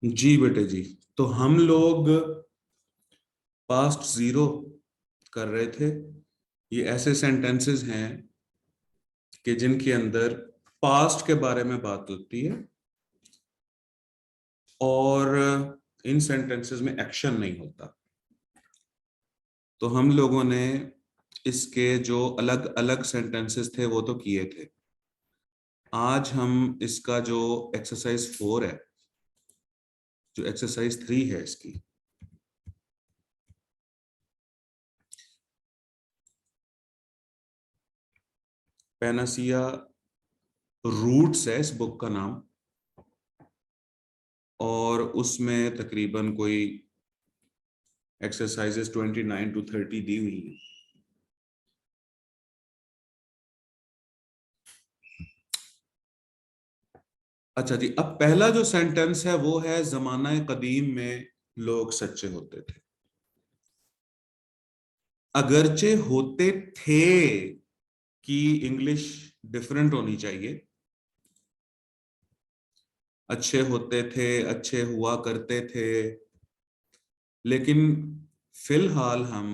जी बेटे जी। तो हम लोग पास्ट जीरो कर रहे थे। ये ऐसे सेंटेंसेस हैं कि जिनके अंदर पास्ट के बारे में बात होती है और इन सेंटेंसेस में एक्शन नहीं होता। तो हम लोगों ने इसके जो अलग अलग सेंटेंसेस थे वो तो किए थे। आज हम इसका जो एक्सरसाइज 4 है, जो एक्सरसाइज 3 है इसकी, पैनासिया रूट्स है इस बुक का नाम, और उसमें तकरीबन कोई एक्सरसाइजेस 29 to 30 दी हुई है। अच्छा जी, अब पहला जो सेंटेंस है वो है जमाना कदीम में लोग सच्चे होते थे। अगरचे होते थे कि इंग्लिश डिफरेंट होनी चाहिए। अच्छे होते थे, अच्छे हुआ करते थे, लेकिन फिलहाल हम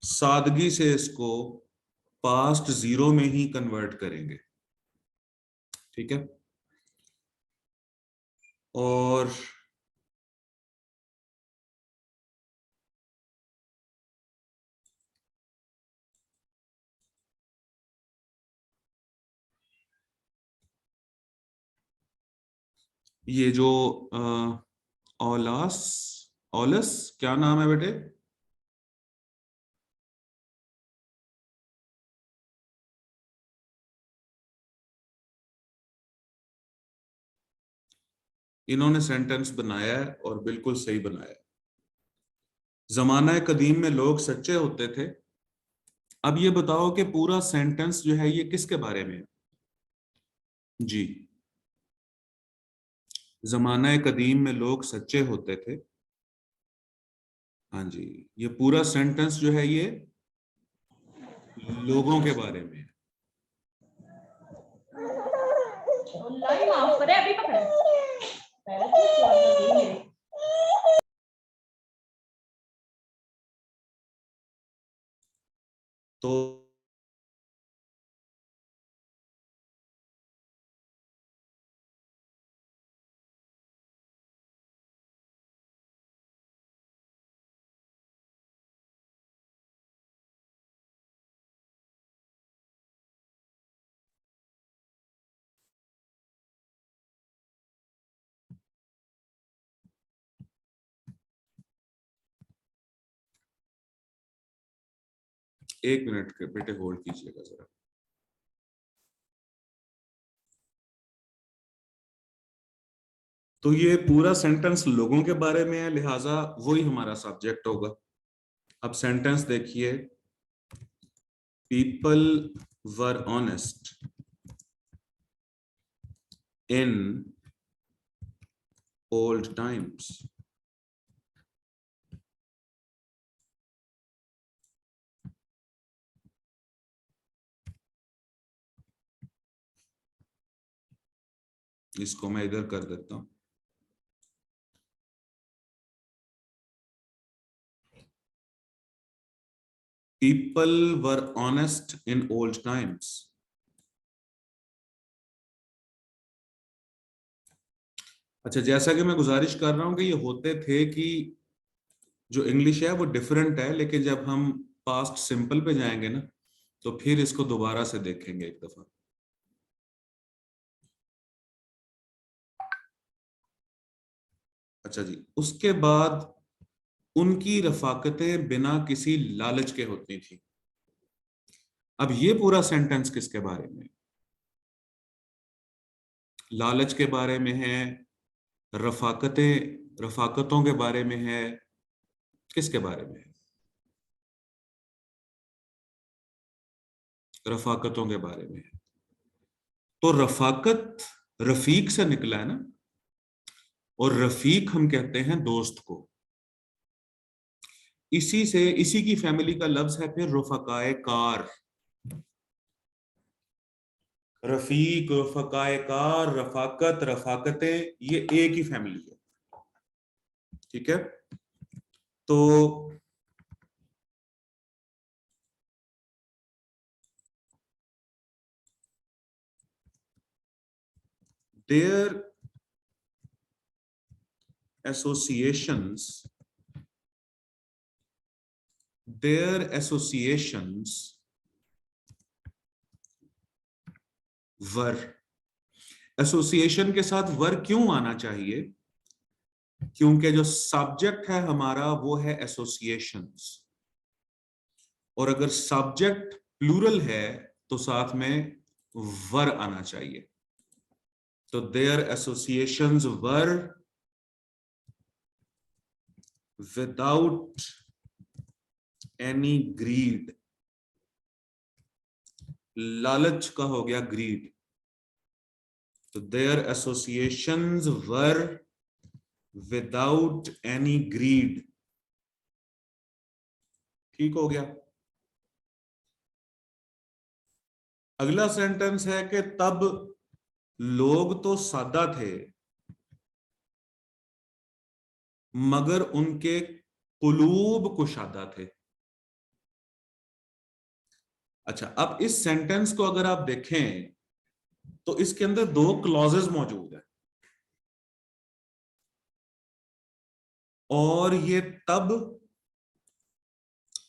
सादगी से इसको पास्ट जीरो में ही कन्वर्ट करेंगे। ठीक है। और ये जो ओलास ओलस क्या नाम है बेटे? इन्होंने सेंटेंस बनाया है और बिल्कुल सही बनाया है। जमाना कदीम में लोग सच्चे होते थे। अब ये बताओ कि पूरा सेंटेंस जो है ये किसके बारे में है? जी, जमाना कदीम में लोग सच्चे होते थे। हाँ जी, ये पूरा सेंटेंस जो है ये लोगों के बारे में है। तो एक मिनट के बेटे होल्ड कीजिएगा जरा। तो ये पूरा सेंटेंस लोगों के बारे में है, लिहाजा वही हमारा सब्जेक्ट होगा। अब सेंटेंस देखिए, people were honest in old times. इसको मैं इधर कर देता हूं। People were honest in old times. अच्छा, जैसा कि मैं गुजारिश कर रहा हूं कि ये होते थे कि जो इंग्लिश है वो डिफरेंट है, लेकिन जब हम पास्ट सिंपल पे जाएंगे ना तो फिर इसको दोबारा से देखेंगे एक दफा। अच्छा जी, उसके बाद उनकी रफाकतें बिना किसी लालच के होती थी। अब ये पूरा सेंटेंस किसके बारे में? लालच के बारे में है, रफाकतों के बारे में है, किसके बारे में है? रफाकतों के बारे में है। तो रफाकत रफीक से निकला है ना, और रफीक हम कहते हैं दोस्त को। इसी से, इसी की फैमिली का लफ्ज है फिर रफकाए कार। रफीक, रफकायकार, रफाकत, रफाकतें, ये एक ही फैमिली है। ठीक है, तो their associations वर, एसोसिएशन के साथ वर क्यों आना चाहिए? क्योंकि जो सब्जेक्ट है हमारा वो है एसोसिएशंस, और अगर सब्जेक्ट प्लूरल है तो साथ में वर आना चाहिए। तो there associations were without any greed, लालच का हो गया ग्रीड, तो there associations were without any greed. ठीक हो गया। अगला सेंटेंस है कि तब लोग तो सादा थे मगर उनके कुलूब कुशादा थे। अच्छा, अब इस सेंटेंस को अगर आप देखें तो इसके अंदर दो क्लॉजेस मौजूद है, और ये तब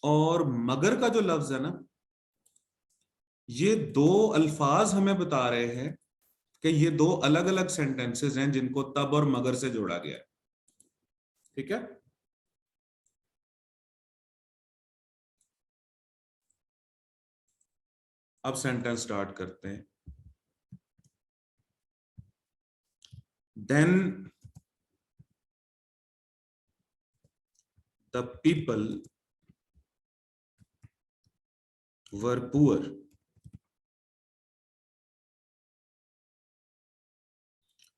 और मगर का जो लफ्ज है ना, ये दो अल्फाज हमें बता रहे हैं कि ये दो अलग अलग सेंटेंसेस हैं जिनको तब और मगर से जोड़ा गया है। ठीक है, अब सेंटेंस स्टार्ट करते हैं। Then the people were poor.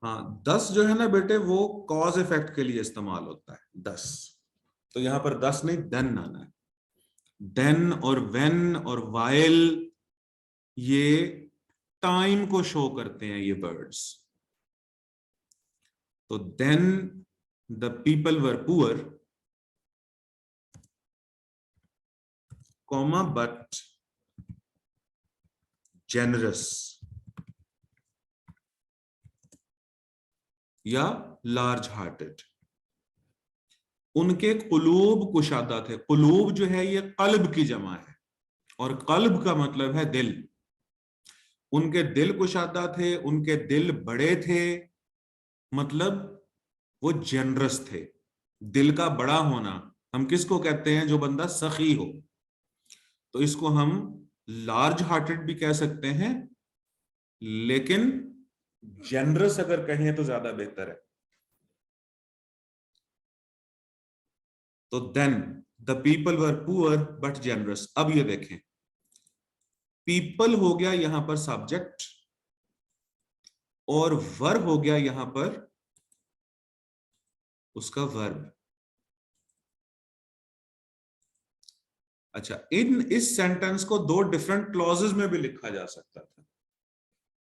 हाँ, 10 जो है ना बेटे वो कॉज इफेक्ट के लिए इस्तेमाल होता है 10, तो यहां पर 10 नहीं देन आना है। देन और व्हेन और वाइल ये टाइम को शो करते हैं ये वर्ड्स। तो then the people were poor, comma but generous या लार्ज हार्टेड। उनके कुलूब कुशादा थे। कुलूब जो है ये कल्ब की जमा है, और कल्ब का मतलब है दिल। उनके दिल कुशादा थे, उनके दिल बड़े थे, मतलब वो जेनरस थे। दिल का बड़ा होना हम किसको कहते हैं? जो बंदा सखी हो। तो इसको हम लार्ज हार्टेड भी कह सकते हैं, लेकिन जेनरस अगर कहें तो ज्यादा बेहतर है। तो then the people were poor but generous. अब ये देखें, पीपल हो गया यहां पर सब्जेक्ट, और वर हो गया यहां पर उसका वर्ब। अच्छा, इस सेंटेंस को दो डिफरेंट क्लॉजेस में भी लिखा जा सकता था।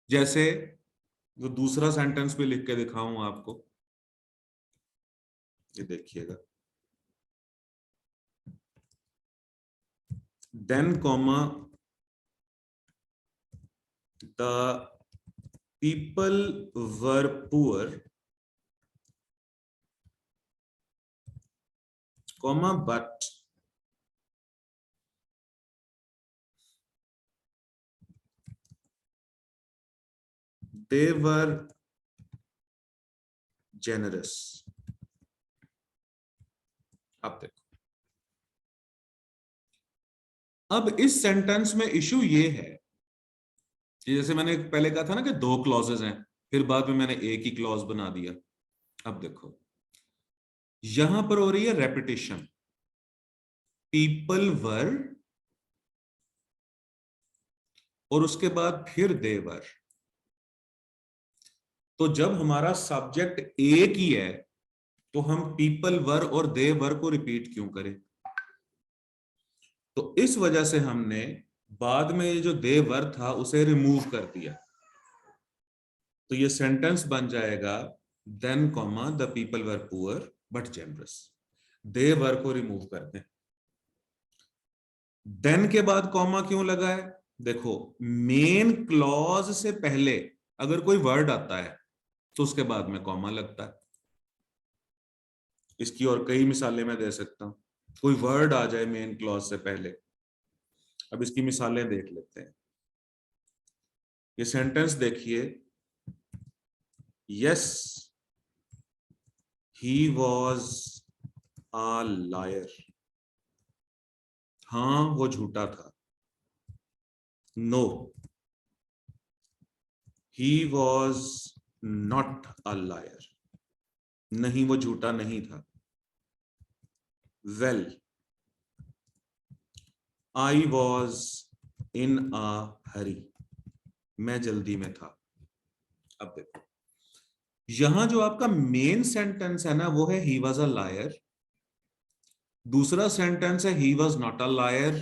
जैसे वो दूसरा सेंटेंस भी लिख के दिखाऊं आपको, ये देखिएगा। Then comma the people were poor, comma but they were generous। अब देखो, अब इस सेंटेंस में इशू ये है कि जैसे मैंने पहले कहा था ना कि दो क्लॉजेस हैं, फिर बाद में मैंने एक ही क्लॉज बना दिया। अब देखो, यहां पर हो रही है रेपिटेशन। पीपल वर और उसके बाद फिर देवर। तो जब हमारा सब्जेक्ट एक ही है तो हम पीपल वर और देवर को रिपीट क्यों करें? तो इस वजह से हमने बाद में ये जो देवर था उसे रिमूव कर दिया। तो ये सेंटेंस बन जाएगा then comma the people were poor but generous. They were को रिमूव कर दें। देन के बाद कॉमा क्यों लगा है? देखो, मेन क्लॉज से पहले अगर कोई वर्ड आता है तो उसके बाद में कॉमा लगता है। इसकी और कई मिसालें मैं दे सकता हूं। कोई वर्ड आ जाए मेन क्लॉज से पहले। अब इसकी मिसालें देख लेते हैं। ये सेंटेंस देखिए, yes he was a liar. हाँ, वो झूठा था। No, he was not a liar. नहीं, वो झूठा नहीं था। Well, I was in a hurry. मैं जल्दी में था। अब देखो, यहां जो आपका मेन सेंटेंस है ना, वो है ही वॉज अ लायर। दूसरा सेंटेंस है ही वॉज नॉट अ लायर।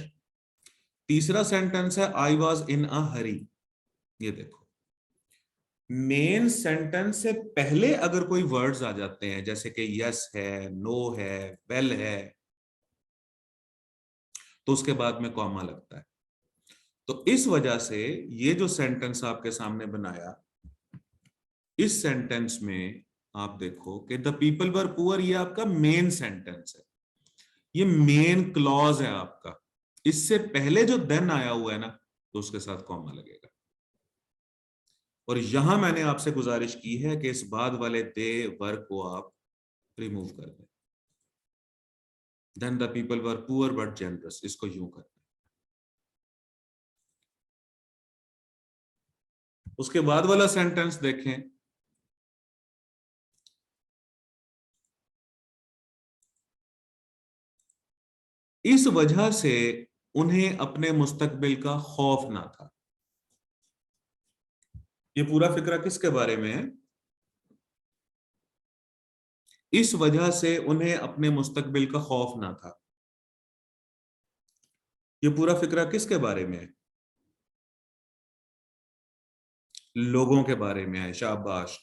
तीसरा सेंटेंस है आई वॉज इन अ हरी। ये देखो, मेन सेंटेंस से पहले अगर कोई वर्ड्स आ जाते हैं, जैसे कि यस है, नो है, वेल है, तो उसके बाद में कॉमा लगता है। तो इस वजह से ये जो सेंटेंस आपके सामने बनाया, इस सेंटेंस में आप देखो कि द पीपल वर पुअर, ये आपका मेन सेंटेंस है। ये मेन क्लॉज है आपका। इससे पहले जो देन आया हुआ है ना, तो उसके साथ कॉमा लगेगा। और यहां मैंने आपसे गुजारिश की है कि इस बाद वाले दे वर को आप रिमूव कर दें। Then the people were poor but generous, इसको यूं कर दें। उसके बाद वाला सेंटेंस देखें, इस वजह से उन्हें अपने मुस्तकबिल का खौफ ना था। ये पूरा फिक्रा किसके बारे में है? इस वजह से उन्हें अपने मुस्तकबिल का खौफ ना था। ये पूरा फिक्रा किसके बारे में है? लोगों के बारे में है। शाबाश,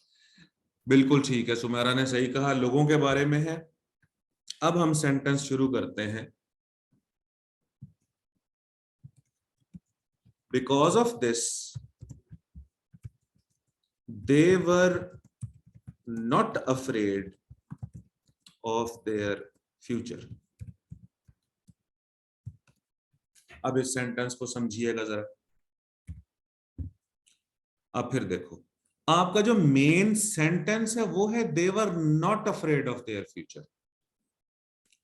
बिल्कुल ठीक है, सुमेरा ने सही कहा, लोगों के बारे में है। अब हम सेंटेंस शुरू करते हैं। Because of this they were not afraid of their future. अब इस सेंटेंस को समझिएगा जरा। अब फिर देखो, आपका जो मेन सेंटेंस है वो है they were not afraid of their future.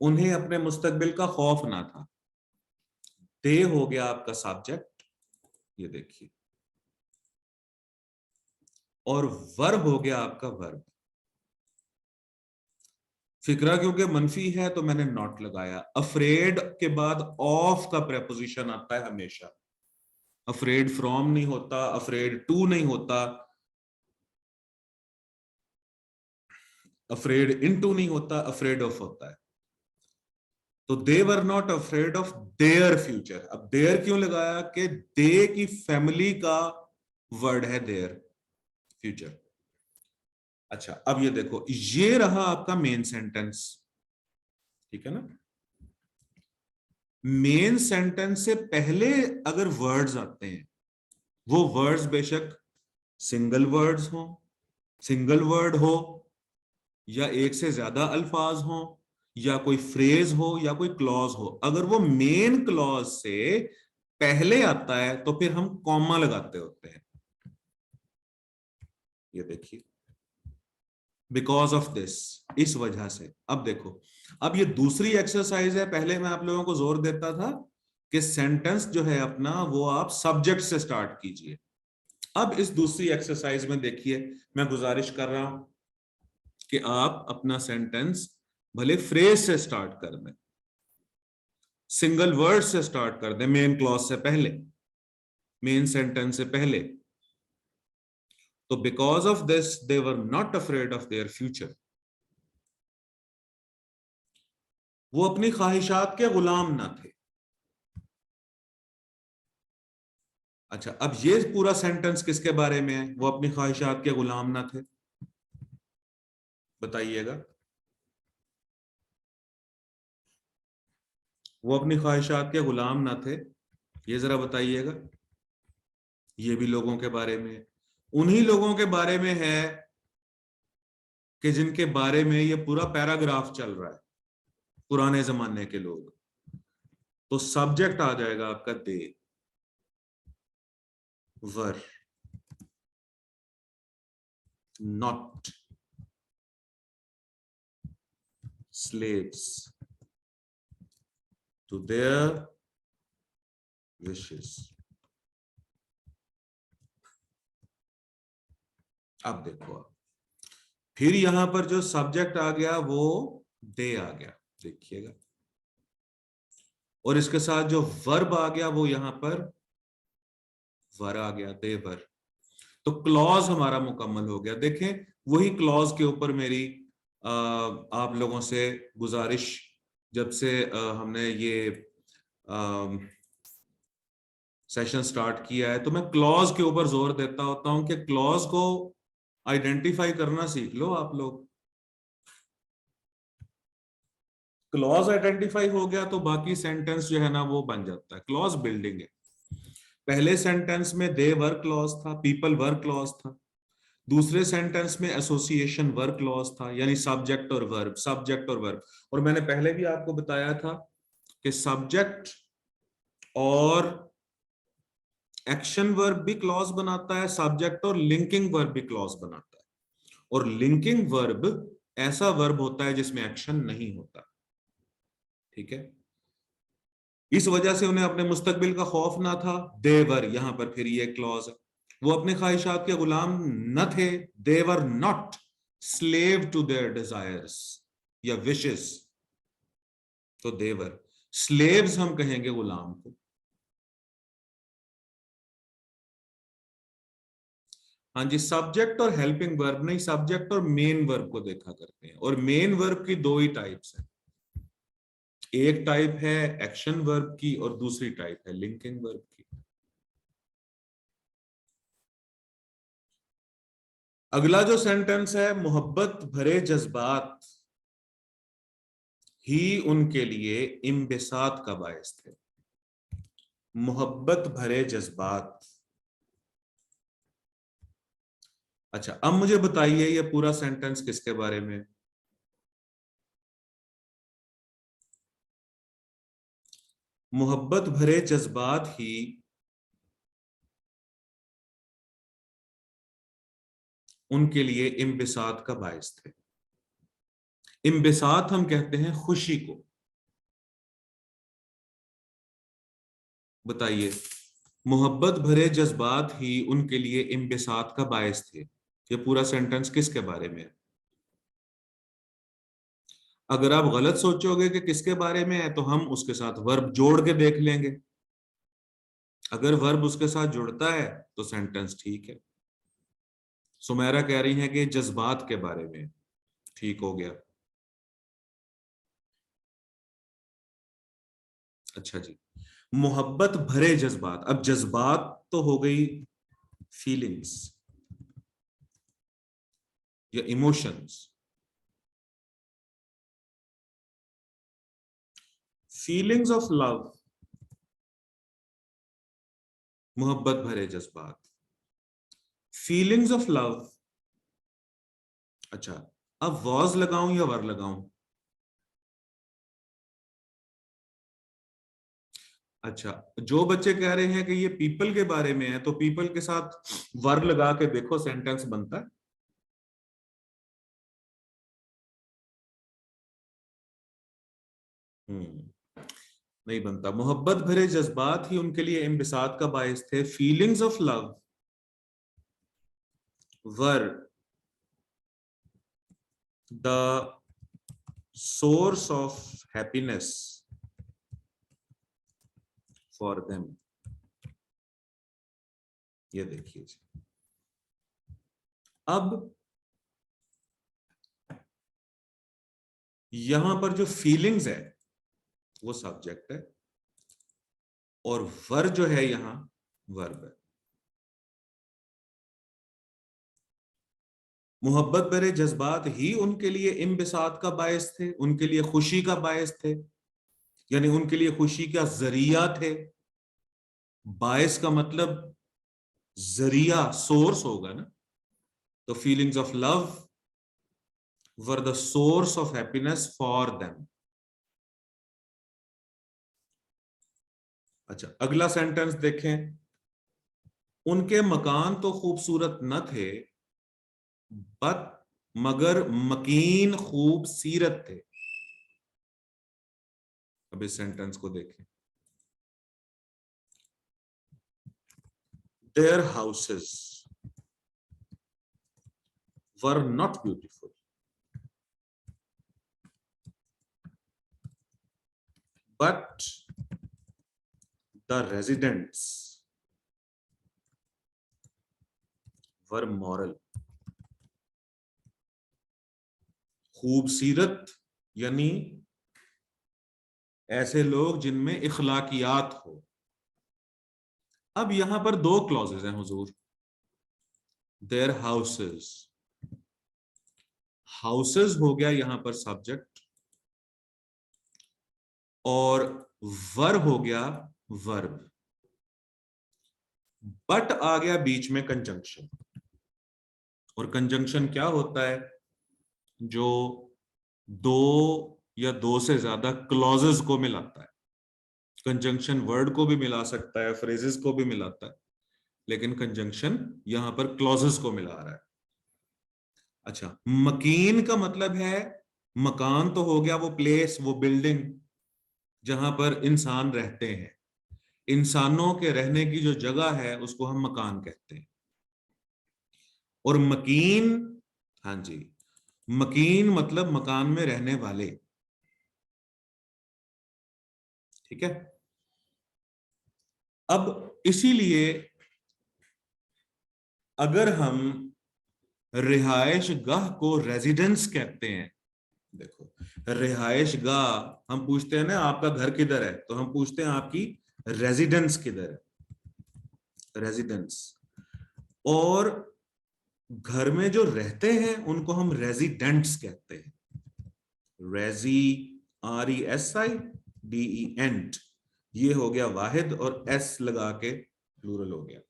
उन्हें अपने मुस्तकबिल का खौफ ना था। दे हो गया आपका सब्जेक्ट, ये देखिए, और वर्ब हो गया आपका वर्ब। फिक्रा क्योंकि मनफी है तो मैंने नॉट लगाया। अफ्रेड के बाद ऑफ का प्रेपोजिशन आता है हमेशा। अफ्रेड फ्रॉम नहीं होता, अफ्रेड टू नहीं होता, अफ्रेड इनटू नहीं होता, अफ्रेड ऑफ होता है। तो they were not afraid of their future. अब देयर क्यों लगाया? कि दे की फैमिली का वर्ड है देयर, फ्यूचर। अच्छा, अब ये देखो, ये रहा आपका मेन सेंटेंस, ठीक है ना। मेन सेंटेंस से पहले अगर वर्ड्स आते हैं, वो वर्ड्स बेशक सिंगल वर्ड्स हो, सिंगल वर्ड हो, या एक से ज्यादा अल्फाज हो, या कोई फ्रेज हो, या कोई क्लॉज हो, अगर वो मेन क्लॉज से पहले आता है तो फिर हम कॉमा लगाते होते हैं। ये देखिए, बिकॉज ऑफ दिस, इस वजह से। अब देखो, अब ये दूसरी एक्सरसाइज है। पहले मैं आप लोगों को जोर देता था कि सेंटेंस जो है अपना, वो आप सब्जेक्ट से स्टार्ट कीजिए। अब इस दूसरी एक्सरसाइज में देखिए, मैं गुजारिश कर रहा हूं कि आप अपना सेंटेंस भले फ्रेज से स्टार्ट कर दें, सिंगल वर्ड से स्टार्ट कर दें, मेन क्लॉज से पहले, मेन सेंटेंस से पहले। तो because of this they were not afraid of their future. वो अपनी ख्वाहिशात के गुलाम ना थे। अच्छा, अब ये पूरा सेंटेंस किसके बारे में है? वो अपनी ख्वाहिशात के गुलाम ना थे, बताइएगा। वो अपनी ख्वाहिशात के गुलाम ना थे, ये जरा बताइएगा। ये भी लोगों के बारे में है। उन्हीं लोगों के बारे में है कि जिनके बारे में ये पूरा पैराग्राफ चल रहा है, पुराने जमाने के लोग। तो सब्जेक्ट आ जाएगा आपका दे, were, not, slaves to their wishes। अब देखो, आप फिर यहां पर जो सब्जेक्ट आ गया वो दे आ गया, देखिएगा। और इसके साथ जो वर्ब आ गया वो यहां पर वर आ गया, दे वर। तो क्लॉज हमारा मुकम्मल हो गया। देखें, वही क्लॉज के ऊपर मेरी आप लोगों से गुजारिश, जब से हमने ये सेशन स्टार्ट किया है, तो मैं क्लॉज के ऊपर जोर देता होता हूं कि क्लॉज को आइडेंटिफाई करना सीख लो आप लोग। क्लॉज आइडेंटिफाई हो गया तो बाकी सेंटेंस जो है ना वो बन जाता है। क्लॉज बिल्डिंग है। पहले सेंटेंस में दे वर क्लॉज था, पीपल वर क्लॉज था। दूसरे सेंटेंस में एसोसिएशन वर्ब क्लॉज था, यानी सब्जेक्ट और वर्ब, सब्जेक्ट और वर्ब। और मैंने पहले भी आपको बताया था कि सब्जेक्ट और एक्शन वर्ब भी क्लॉज बनाता है, सब्जेक्ट और लिंकिंग वर्ब भी क्लॉज बनाता है। और लिंकिंग वर्ब ऐसा वर्ब होता है जिसमें एक्शन नहीं होता, ठीक है। इस वजह से उन्हें अपने मुस्तकबिल का खौफ ना था, देवर, यहां पर फिर ये क्लॉज है। वो अपने ख्वाहिशात के गुलाम न थे, they were not slave to their desires या विशेस। तो देवर, स्लेव्स हम कहेंगे गुलाम को। हाँ जी, सब्जेक्ट और हेल्पिंग वर्ब नहीं, सब्जेक्ट और मेन वर्ब को देखा करते हैं। और मेन वर्ब की दो ही टाइप्स हैं, एक टाइप है एक्शन वर्ब की और दूसरी टाइप है लिंकिंग वर्ब की। अगला जो सेंटेंस है, मोहब्बत भरे जज्बात ही उनके लिए इम्बिसात का बायस थे। मोहब्बत भरे जज्बात। अच्छा, अब मुझे बताइए ये पूरा सेंटेंस किसके बारे में? मोहब्बत भरे जज्बात ही उनके लिए इम्बिसात का बायस थे। इम्बिसात हम कहते हैं खुशी को। बताइए, मोहब्बत भरे जज्बात ही उनके लिए इम्बिसात का बायस थे, ये पूरा सेंटेंस किसके बारे में है? अगर आप गलत सोचोगे कि किसके बारे में है, तो हम उसके साथ वर्ब जोड़ के देख लेंगे। अगर वर्ब उसके साथ जुड़ता है तो सेंटेंस ठीक है। सुमेरा कह रही है कि जज्बात के बारे में, ठीक हो गया। अच्छा जी, मोहब्बत भरे जज्बात। अब जज्बात तो हो गई फीलिंग्स या इमोशंस। फीलिंग्स ऑफ लव, मोहब्बत भरे जज्बात, फीलिंग्स ऑफ लव। अच्छा, अब वॉज लगाऊं या वर लगाऊं? अच्छा, जो बच्चे कह रहे हैं कि ये पीपल के बारे में है, तो पीपल के साथ वर लगा के देखो, सेंटेंस बनता है। नहीं बनता। मोहब्बत भरे जज्बात ही उनके लिए इम्बिसात का बायस थे। Feelings of love were the source of happiness for them. ये देखिए जी, अब यहां पर जो फीलिंग्स है वो सब्जेक्ट है और वर जो है यहां वर्ब है। मोहब्बत भरे जज्बात ही उनके लिए इम्बिसात का बायस थे, उनके लिए खुशी का बायस थे, यानी उनके लिए खुशी का जरिया थे। बायस का मतलब जरिया, सोर्स होगा ना। तो feelings of love were the source of happiness for them. अच्छा, अगला सेंटेंस देखें। उनके मकान तो खूबसूरत न थे, बट मगर मकीन खूबसीरत थे। अब इस सेंटेंस को देखें। Their houses were not beautiful, but the residents were moral. खूबसीरत यानी ऐसे लोग जिनमें इखलाकियात हो। अब यहां पर दो क्लॉजेज हैं हुजूर। देयर हाउसेस, हाउसेस हो गया यहां पर सब्जेक्ट, और वर हो गया वर्ब, बट आ गया बीच में कंजंक्शन। और कंजंक्शन क्या होता है? जो दो या दो से ज्यादा क्लॉजेस को मिलाता है। कंजंक्शन वर्ड को भी मिला सकता है, फ्रेजेस को भी मिलाता है, लेकिन कंजंक्शन यहां पर क्लॉजेस को मिला रहा है। अच्छा, मकीन का मतलब है, मकान तो हो गया वो प्लेस, वो बिल्डिंग जहां पर इंसान रहते हैं। इंसानों के रहने की जो जगह है उसको हम मकान कहते हैं। और मकीन, हाँ जी, मकीन मतलब मकान में रहने वाले। ठीक है। अब इसीलिए अगर हम रिहायश गाह को रेजिडेंस कहते हैं, देखो, रिहायश गाह, हम पूछते हैं ना आपका घर किधर है, तो हम पूछते हैं आपकी रेजिडेंस किधर है, रेजिडेंस। और घर में जो रहते हैं उनको हम रेजिडेंट्स कहते हैं। रेजी, RESIDENT, ये हो गया वाहिद, और एस लगा के प्लूरल हो गया।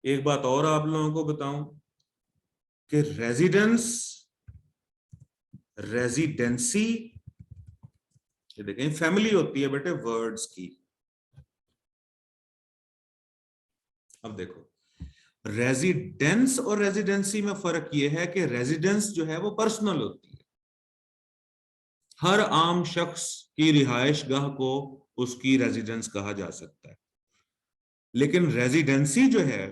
एक बात और आप लोगों को बताऊं कि रेजिडेंस, रेजिडेंसी, ये देखें फैमिली होती है बेटे वर्ड्स की। अब देखो, रेजिडेंस और रेजिडेंसी में फर्क यह है कि रेजिडेंस जो है वो पर्सनल होती है। हर आम शख्स की रिहायश गाह को उसकी रेजिडेंस कहा जा सकता है, लेकिन रेजिडेंसी जो है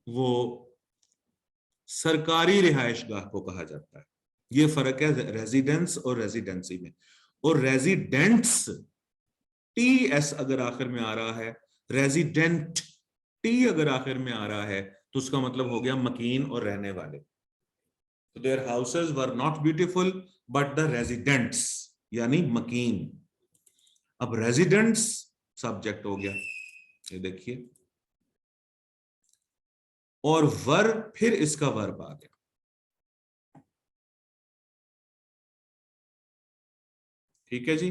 वो सरकारी रिहायश गाह को कहा जाता है। ये फर्क है रेजिडेंस और रेजिडेंसी में। और रेजिडेंट्स, TS अगर आखिर में आ रहा है, रेजिडेंट T अगर आखिर में आ रहा है, तो उसका मतलब हो गया मकीन और रहने वाले। तो there houses were not beautiful but the residents, यानी मकीन। अब रेजिडेंट्स सब्जेक्ट हो गया, ये देखिए, और वर्ब, फिर इसका वर्ब आ गया। ठीक है जी।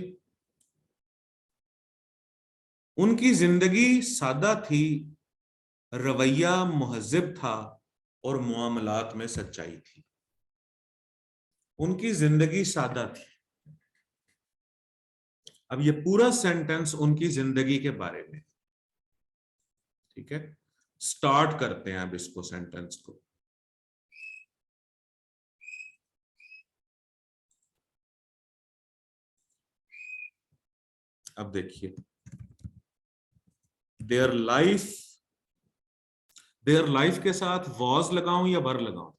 उनकी जिंदगी सादा थी, रवैया मुहज्जब था, और मुआमलात में सच्चाई थी। उनकी जिंदगी सादा थी। अब ये पूरा सेंटेंस उनकी जिंदगी के बारे में। ठीक है, स्टार्ट करते हैं अब इसको, सेंटेंस को। अब देखिए, देयर लाइफ, देयर लाइफ के साथ वॉज लगाऊं या वर लगाऊं?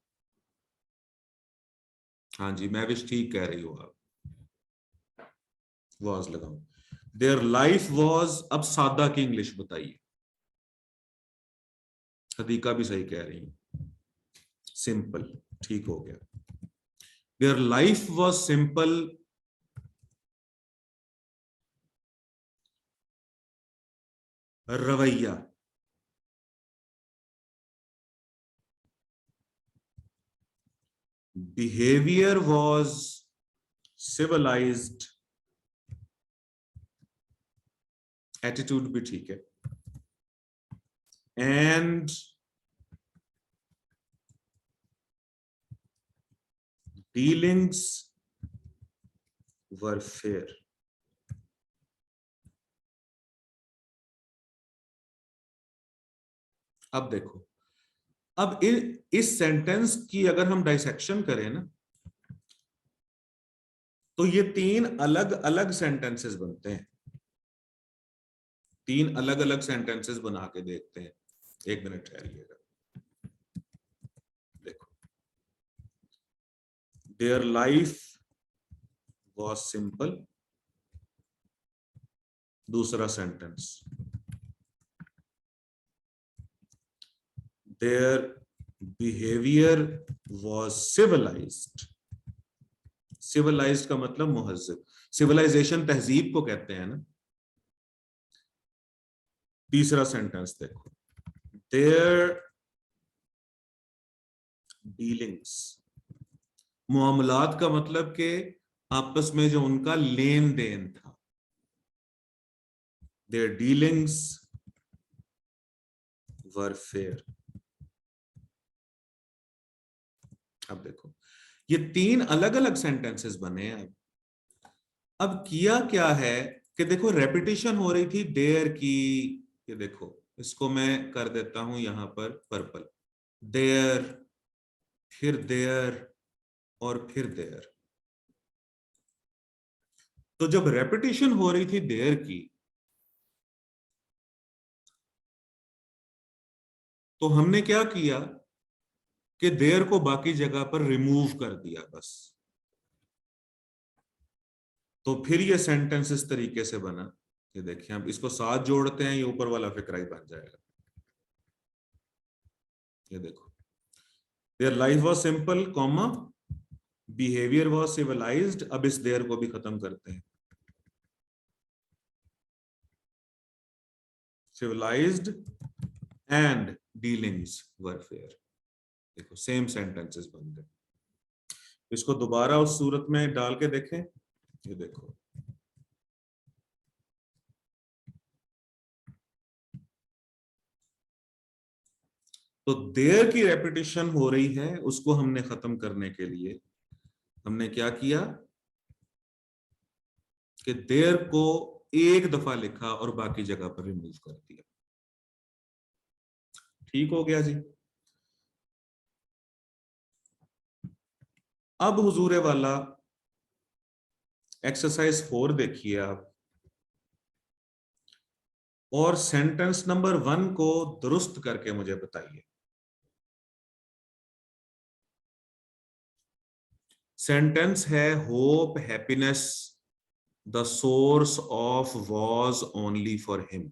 हाँ जी, मैं भी ठीक कह रही हूं आप, वॉज लगाऊं। देयर लाइफ वॉज, अब सादा की इंग्लिश बताइए। सदीका भी सही कह रही है, सिंपल, ठीक हो गया। देयर लाइफ वॉज सिंपल, रवैया। बिहेवियर वॉज सिविलाइज्ड, एटीट्यूड भी ठीक है, एंड डीलिंग्स वर फेयर। अब देखो, अब इस सेंटेंस की अगर हम डाइसेक्शन करें ना, तो ये तीन अलग अलग सेंटेंसेस बनते हैं। तीन अलग अलग सेंटेंसेस बना के देखते हैं। एक मिनट ठहरिएगा। देखो, देयर लाइफ वॉज सिंपल। दूसरा sentence, their behaviour was civilised. Civilised का मतलब मुहज्जब, सिविलाइजेशन तहजीब को कहते हैं ना। तीसरा सेंटेंस देखो, देयर डीलिंग्स, मुआमलात का मतलब के आपस में जो उनका लेन देन था, देयर डीलिंग्स वर फेयर। अब देखो, ये तीन अलग अलग सेंटेंसेस बने हैं। अब किया क्या है कि देखो, रेपिटेशन हो रही थी देयर की। ये देखो, इसको मैं कर देता हूं यहां पर पर्पल। देयर, फिर देयर, और फिर देयर। तो जब रेपिटेशन हो रही थी देयर की, तो हमने क्या किया कि देयर को बाकी जगह पर रिमूव कर दिया बस। तो फिर ये सेंटेंस इस तरीके से बना। ये देखिए, अब इसको साथ जोड़ते हैं, ये ऊपर वाला फिक्रा ही बन जाएगा। ये देखो, their life was simple, comma, behaviour was civilised. अब इस देयर को भी खत्म करते हैं, civilised and dealings were fair. देखो, सेम सेंटेंसेस बन गए। इसको दोबारा उस सूरत में डाल के देखें। ये देखो, तो देयर की रेपिटेशन हो रही है, उसको हमने खत्म करने के लिए हमने क्या किया कि देयर को एक दफा लिखा और बाकी जगह पर रिमूव कर दिया। ठीक हो गया जी। अब हुजूरे वाला एक्सरसाइज 4 देखिए आप, और सेंटेंस नंबर 1 को दुरुस्त करके मुझे बताइए। सेंटेंस है, hope happiness the source of was only for him.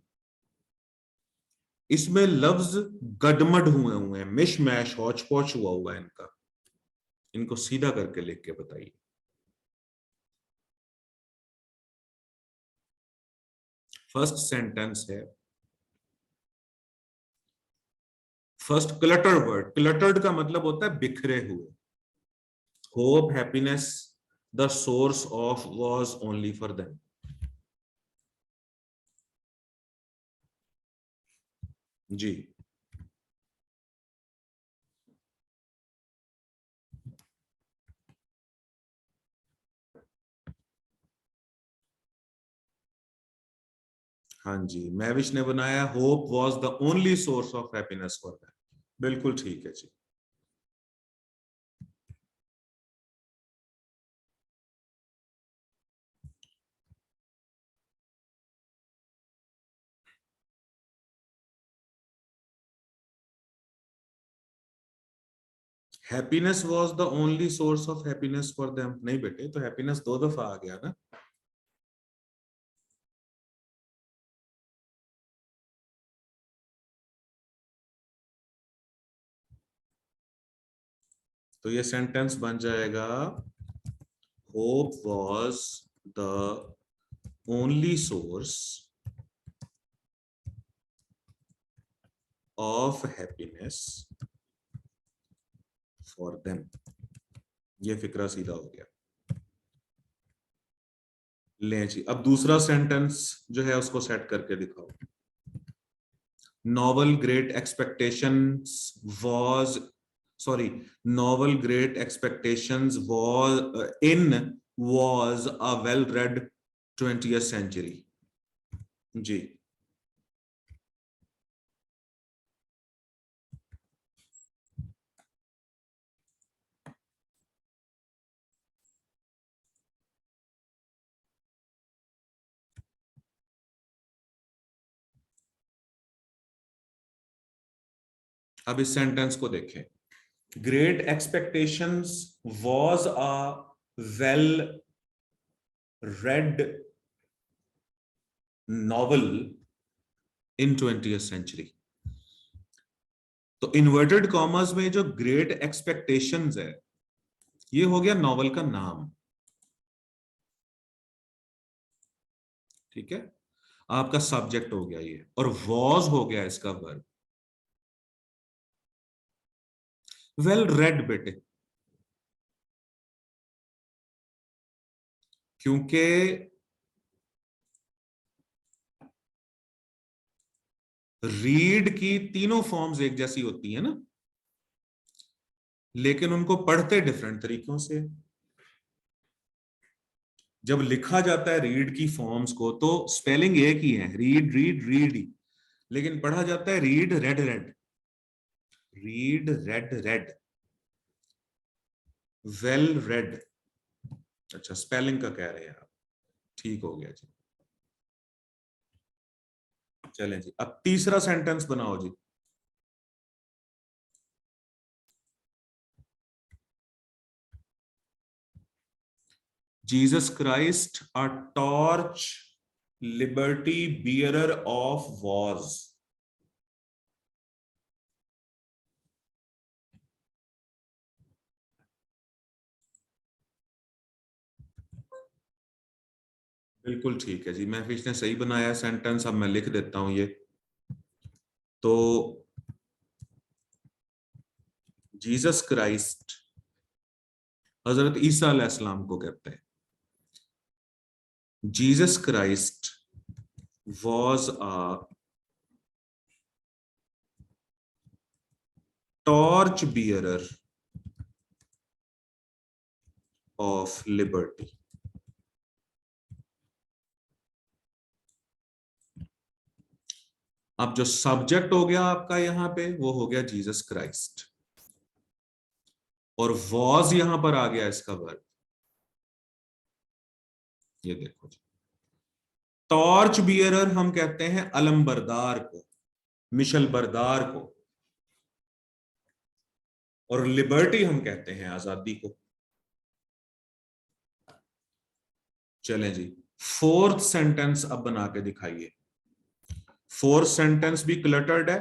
इसमें लफ्ज गडमड हुए हैं, मिश मैश हौच पौच हुआ है इनका। इनको सीधा करके लिख के बताइए। फर्स्ट सेंटेंस है, फर्स्ट क्लटर्ड वर्ड। क्लटर्ड का मतलब होता है बिखरे हुए। Hope happiness the source of was only for them. जी, हाँ जी, मैविश ने बनाया, hope was the only source of happiness for them. बिल्कुल ठीक है जी। Happiness was the only source of happiness for them. नहीं बेटे, तो हैप्पीनेस दो दफा आ गया ना। तो ये सेंटेंस बन जाएगा, hope was the only source of happiness for them. ये फिक्रा सीधा हो गया। ले जी, अब दूसरा सेंटेंस जो है उसको सेट करके दिखाओ। Novel Great Expectations was, sorry, novel Great Expectations was in was a well read 20th century. जी, अब इस सेंटेंस को देखें। Great Expectations was a well read novel in 20th century. तो इन्वर्टेड कॉमर्स में जो ग्रेट एक्सपेक्टेशंस है, ये हो गया नॉवल का नाम। ठीक है, आपका सब्जेक्ट हो गया ये, और वॉज हो गया इसका वर्ब। वेल रेड बेटे, क्योंकि रीड की तीनों फॉर्म्स एक जैसी होती है ना, लेकिन उनको पढ़ते डिफरेंट तरीकों से। जब लिखा जाता है रीड की फॉर्म्स को तो स्पेलिंग एक ही है, रीड रीड रीड ही, लेकिन पढ़ा जाता है read red red, read red red, well read. अच्छा, स्पेलिंग का कह रहे हैं आप, ठीक हो गया जी। चलें जी, अब तीसरा सेंटेंस बनाओ जी। Jesus Christ a torch liberty bearer of was. बिल्कुल ठीक है जी, महफिश ने सही बनाया सेंटेंस। अब मैं लिख देता हूं ये। तो जीसस क्राइस्ट हजरत ईसा अलैहिस्सलाम को कहते हैं। Jesus Christ was a torch bearer of liberty. अब जो सब्जेक्ट हो गया आपका यहां पे, वो हो गया जीसस क्राइस्ट, और वॉज यहां पर आ गया इसका वर्ब। ये देखो जी, टॉर्च बियरर हम कहते हैं अलंबरदार को, मिशल बरदार को, और लिबर्टी हम कहते हैं आजादी को। चलें जी, फोर्थ सेंटेंस अब बना के दिखाइए। फोर्थ सेंटेंस भी क्लटर्ड है।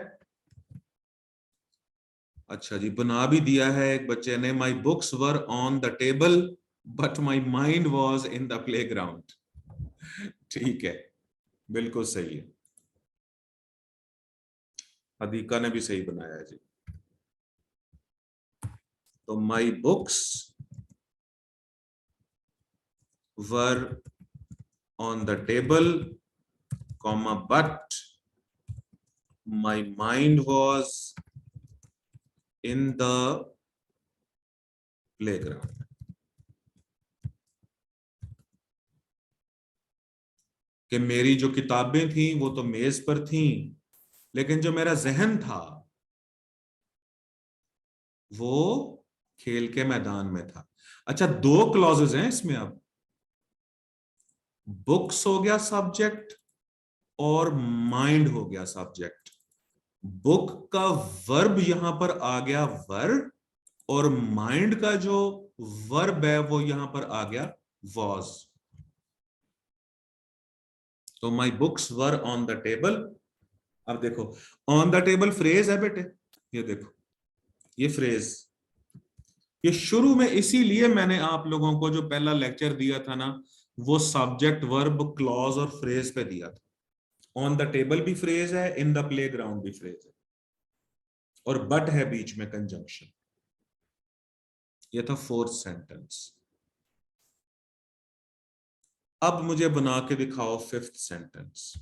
अच्छा जी, बना भी दिया है एक बच्चे ने, my books were on the table but my mind was in the play ground. ठीक है, बिल्कुल सही है, अदीका ने भी सही बनाया है जी। तो my books were on the table comma but my mind was in the play ground. कि मेरी जो किताबें थी वो तो मेज पर थी, लेकिन जो मेरा जहन था वो खेल के मैदान में था। अच्छा, दो क्लॉजेस हैं इसमें। अब बुक्स हो गया सब्जेक्ट और माइंड हो गया सब्जेक्ट। बुक का वर्ब यहां पर आ गया वर्ब, और माइंड का जो वर्ब है वो यहां पर आ गया वॉज। तो my books were on the table. अब देखो, ऑन द टेबल फ्रेज है बेटे, ये देखो, ये फ्रेज, ये शुरू में इसीलिए मैंने आप लोगों को जो पहला लेक्चर दिया था ना, वो सब्जेक्ट वर्ब क्लॉज और फ्रेज पे दिया था। ऑन द टेबल भी फ्रेज है, इन द प्ले ग्राउंड भी फ्रेज है, और बट है बीच में कंजंक्शन। ये था फोर्थ सेंटेंस। अब मुझे बना के दिखाओ fifth sentence.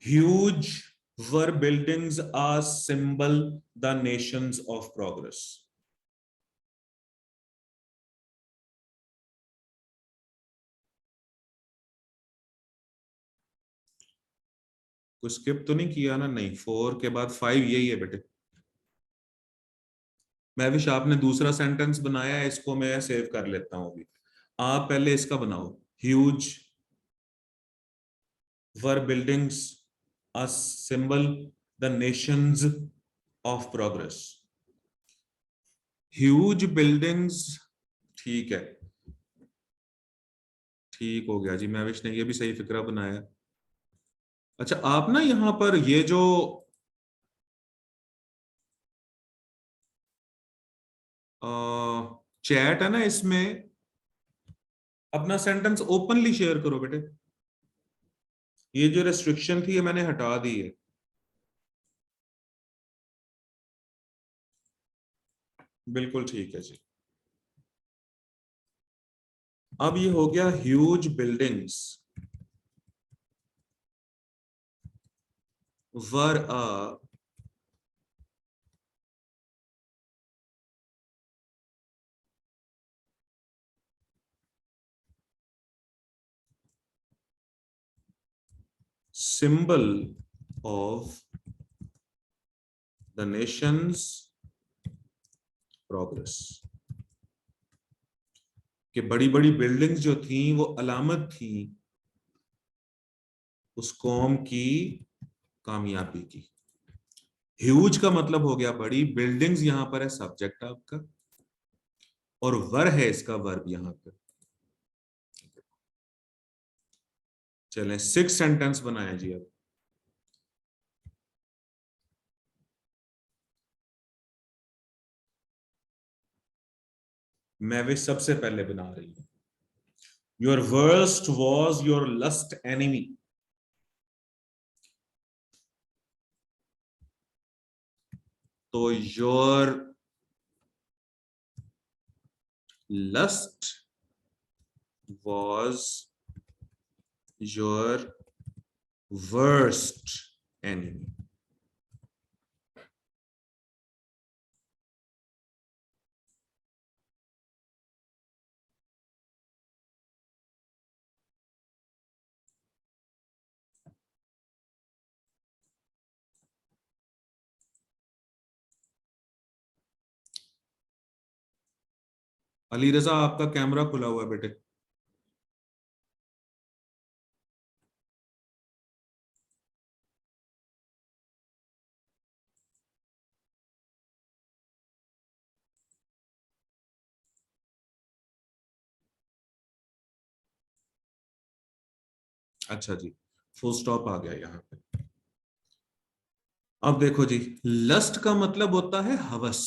Huge were buildings are symbol the nations of progress. कुछ स्किप तो नहीं किया ना? नहीं, 4 के बाद 5 यही है बेटे। महविश आपने दूसरा सेंटेंस बनाया है, इसको मैं सेव कर लेता हूं अभी। आप पहले इसका बनाओ। Huge were buildings a symbol the Nations of progress. Huge buildings, ठीक है, ठीक हो गया जी। महविश ने ये भी सही फिक्रा बनाया। अच्छा, आप ना यहां पर ये जो चैट है ना, इसमें अपना सेंटेंस ओपनली शेयर करो बेटे। ये जो रेस्ट्रिक्शन थी ये मैंने हटा दी है। बिल्कुल ठीक है जी। अब ये हो गया huge buildings were a symbol of the nation's progress। कि बड़ी बड़ी बिल्डिंग्स जो थी वो अलामत थी उस कौम की कामयाबी की। ह्यूज का मतलब हो गया बड़ी, बिल्डिंग्स यहां पर है सब्जेक्ट आपका, और वर है इसका वर्ब यहां पर। चलें, 6 सेंटेंस बनाए जी अब। मैं वे सबसे पहले बना रही हूं। Your worst was your lust enemy. तो your lust was your worst enemy। Ali Raza, आपका कैमरा खुला हुआ है बेटे। अच्छा जी, फुल स्टॉप आ गया यहाँ पे। अब देखो जी, लस्ट का मतलब होता है हवस,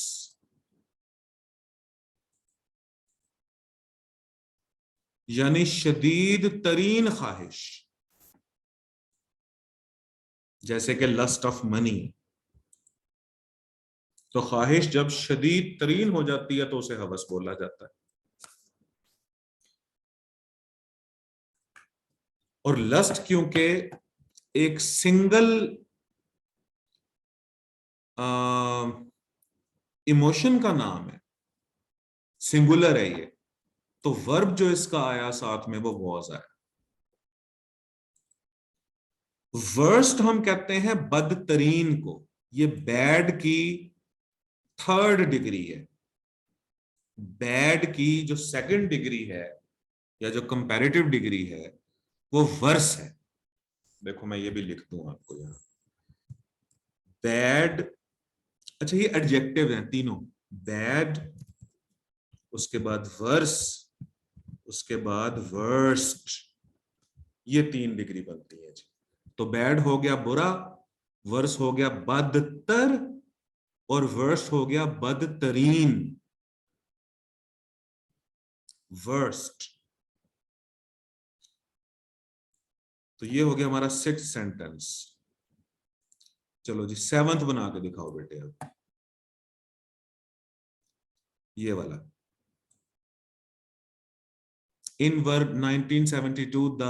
यानी शदीद तरीन ख्वाहिश। जैसे कि लस्ट ऑफ मनी, तो ख्वाहिश जब शदीद तरीन हो जाती है तो उसे हवस बोला जाता है। और लस्ट क्योंकि एक सिंगल इमोशन का नाम है, सिंगुलर है ये, तो वर्ब जो इसका आया साथ में वो वॉज आया। वर्स्ट हम कहते हैं बदतरीन को, ये बैड की थर्ड डिग्री है। बैड की जो सेकंड डिग्री है या जो कंपैरेटिव डिग्री है वो वर्स है। देखो मैं ये भी लिख दूं आपको यहां, बैड। अच्छा, ये एडजेक्टिव हैं तीनों, बैड, उसके बाद वर्स, उसके बाद वर्स्ट। ये 3 डिग्री बनती है जी। तो बैड हो गया बुरा, वर्स हो गया बदतर, और वर्स्ट हो गया बदतरीन। वर्स्ट तो ये हो गया हमारा 6th सेंटेंस। चलो जी 7th बना के दिखाओ बेटे अब, ये वाला। In verb 1972 the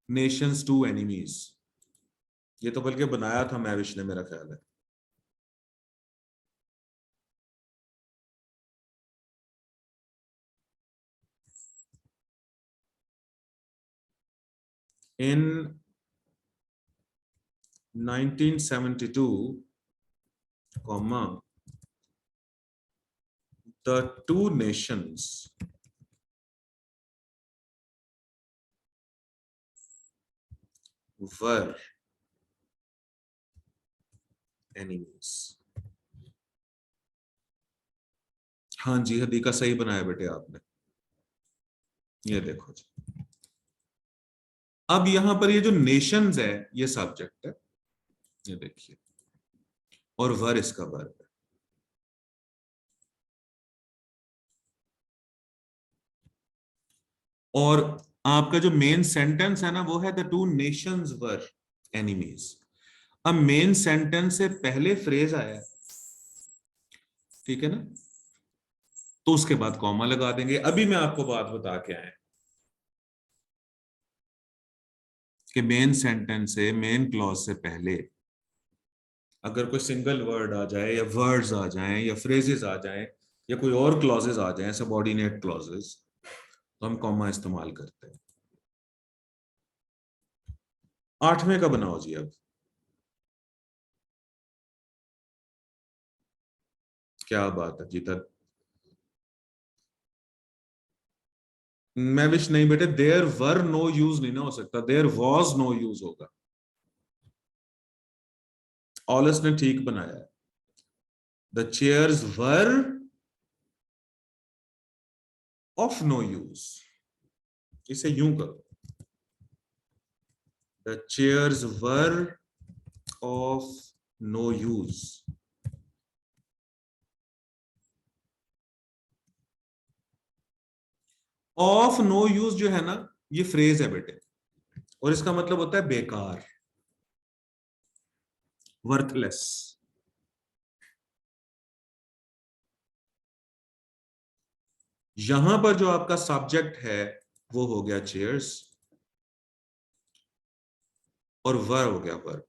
nations two enemies. ये तो बल्कि बनाया था मैविश ने, मेरा ख्याल है। इन 1972 comma the two nations were enemies। हाँ जी, हदीका सही बनाया बेटे आपने। ये देखो जी, अब यहां पर ये जो नेशंस है ये सब्जेक्ट है, ये देखिए, और वर इसका वर्ब है। और आपका जो मेन सेंटेंस है ना वो है the two nations were enemies. अब मेन सेंटेंस से पहले फ्रेज आया है, ठीक है ना, तो उसके बाद कॉमा लगा देंगे। अभी मैं आपको बात बता के आया कि मेन सेंटेंस से, मेन क्लॉज से पहले अगर कोई सिंगल वर्ड आ जाए या वर्ड्स आ जाएं या फ्रेजेस आ जाएं या कोई और क्लॉजेस आ जाएं, सबऑर्डिनेट क्लॉजेस, तो हम कॉमा इस्तेमाल करते हैं। 8वें का बनाओ जी अब। क्या बात है जीता। मैं विश नहीं बेटे, देयर वर नो यूज नहीं ना हो सकता, देयर वॉज नो यूज होगा। ऑलस ने ठीक बनाया है, the chairs were of no use. इसे यूं करो, the chairs were of no use. Of no use जो है ना, ये फ्रेज है बेटे, और इसका मतलब होता है बेकार, वर्थलेस। यहां पर जो आपका सब्जेक्ट है वो हो गया चेयर्स, और वर हो गया वर्ब।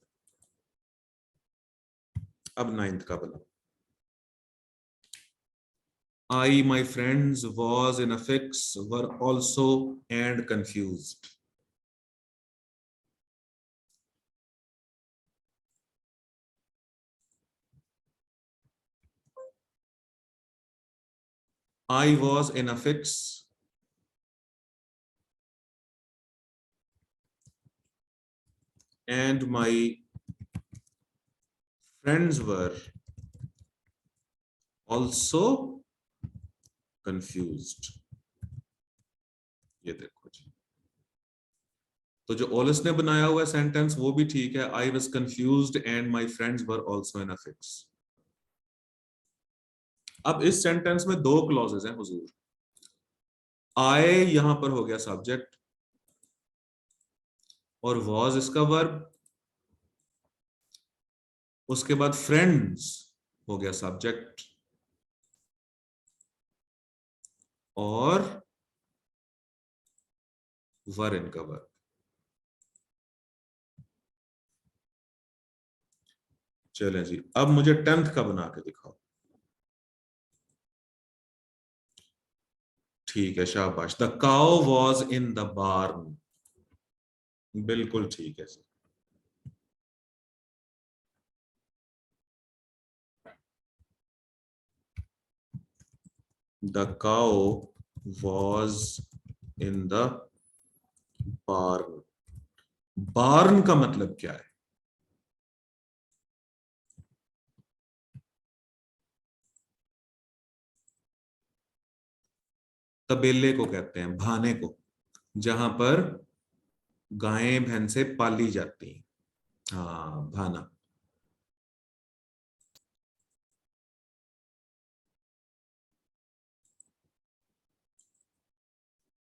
अब 9th का बना, I, my friends, was in a fix, were also and confused. I was in a fix and my friends were also confused. ये देखो जी, तो जो ओलिस ने बनाया हुआ सेंटेंस वो भी ठीक है, I was confused and my friends were also in a fix। अब इस सेंटेंस में दो क्लॉजेस हैं हुजूर। I यहां पर हो गया सब्जेक्ट और was इसका वर्ब, उसके बाद फ्रेंड्स हो गया सब्जेक्ट और वर इनका वर्ब। चलें जी, अब मुझे 10th का बना के दिखाओ। ठीक है, शाबाश। The cow was in the barn. बिल्कुल ठीक है sir. The cow was in the barn. Barn का मतलब क्या है? तबेले को कहते हैं, भाने को, जहां पर गायें भैंसे पाली जाती हैं। हाँ, भाना।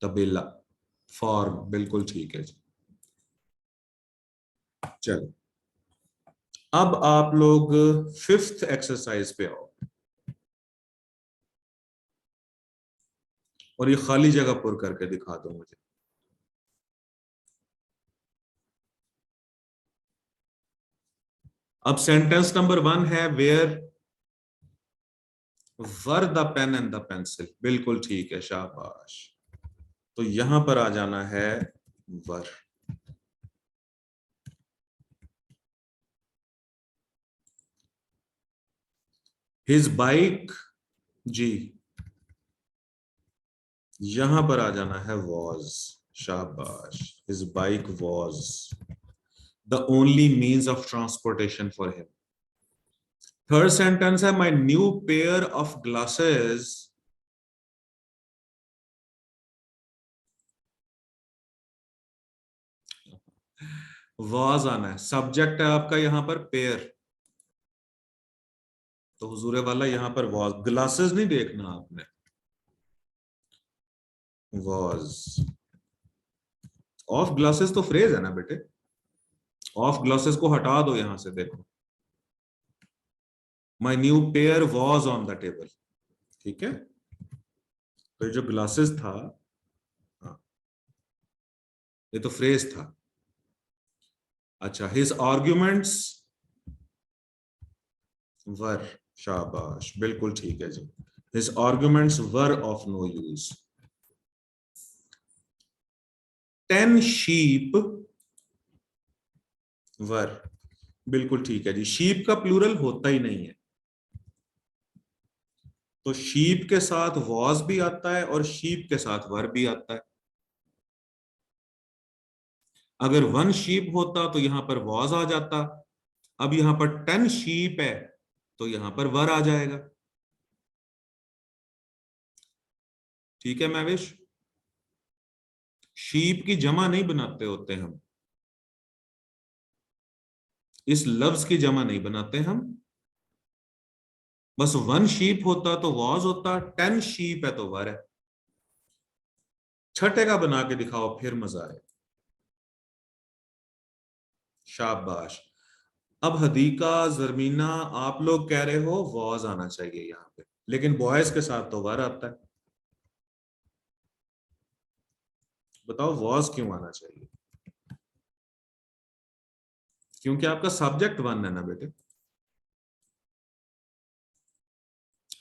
तबेला, फॉर्म, बिल्कुल ठीक है जी। चलो अब आप लोग 5th एक्सरसाइज पे आओ और ये खाली जगह पुर करके दिखा दो मुझे। अब सेंटेंस नंबर 1 है where were the pen and the pencil. बिल्कुल ठीक है, शाबाश। तो यहां पर आ जाना है वर। हिज बाइक, जी यहां पर आ जाना है वॉज। शाबाश, his bike was the only means of transportation for him. Third sentence है my new pair of glasses was आना है। सब्जेक्ट है आपका यहां पर पेयर, तो हुजूरे वाला यहां पर वॉज। ग्लासेस नहीं देखना आपने, वॉज। ऑफ ग्लासेस तो फ्रेज है ना बेटे, ऑफ ग्लासेस को हटा दो यहां से। देखो माई new pair was on the table, ठीक है। तो ये जो ग्लासेस था, हाँ, ये तो फ्रेज था। अच्छा, हिज आर्ग्यूमेंट्स वर, शाबाश बिल्कुल ठीक है जी। His arguments were of no use. 10 sheep were, बिल्कुल ठीक है जी। शीप का प्लूरल होता ही नहीं है, तो शीप के साथ वॉज भी आता है और शीप के साथ वर भी आता है। अगर 1 शीप होता तो यहां पर वॉज आ जाता। अब यहां पर 10 शीप है तो यहां पर वर आ जाएगा। ठीक है महविश, शीप की जमा नहीं बनाते होते हम, इस लफ्ज की जमा नहीं बनाते हम। बस 1 शीप होता तो वॉज होता, 10 शीप है तो वर है। छठे का बना के दिखाओ फिर मजा आए। शाबाश। अब हदीका, जरमीना, आप लोग कह रहे हो वॉज आना चाहिए यहाँ पे, लेकिन बॉयज के साथ तो वर आता है। बताओ वॉज क्यों आना चाहिए? क्योंकि आपका सब्जेक्ट 1 है ना बेटे।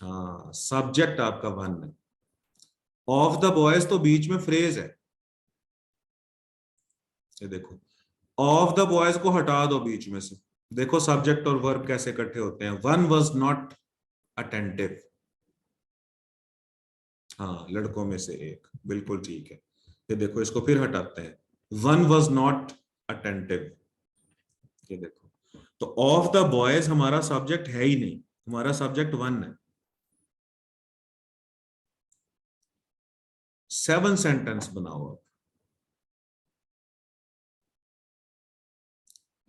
हाँ, सब्जेक्ट आपका 1 है। ऑफ द बॉयज तो बीच में फ्रेज है, ये देखो। ऑफ द बॉयज को हटा दो बीच में से। देखो सब्जेक्ट और वर्ब कैसे इकट्ठे होते हैं। 1 वॉज नॉट अटेंटिव, हाँ लड़कों में से एक, बिल्कुल ठीक है। ये देखो इसको फिर हटाते हैं। 1 वॉज नॉट अटेंटिव, ये देखो। तो ऑफ द बॉयज हमारा सब्जेक्ट है ही नहीं, हमारा सब्जेक्ट 1 है। 7 सेंटेंस बनाओ अब।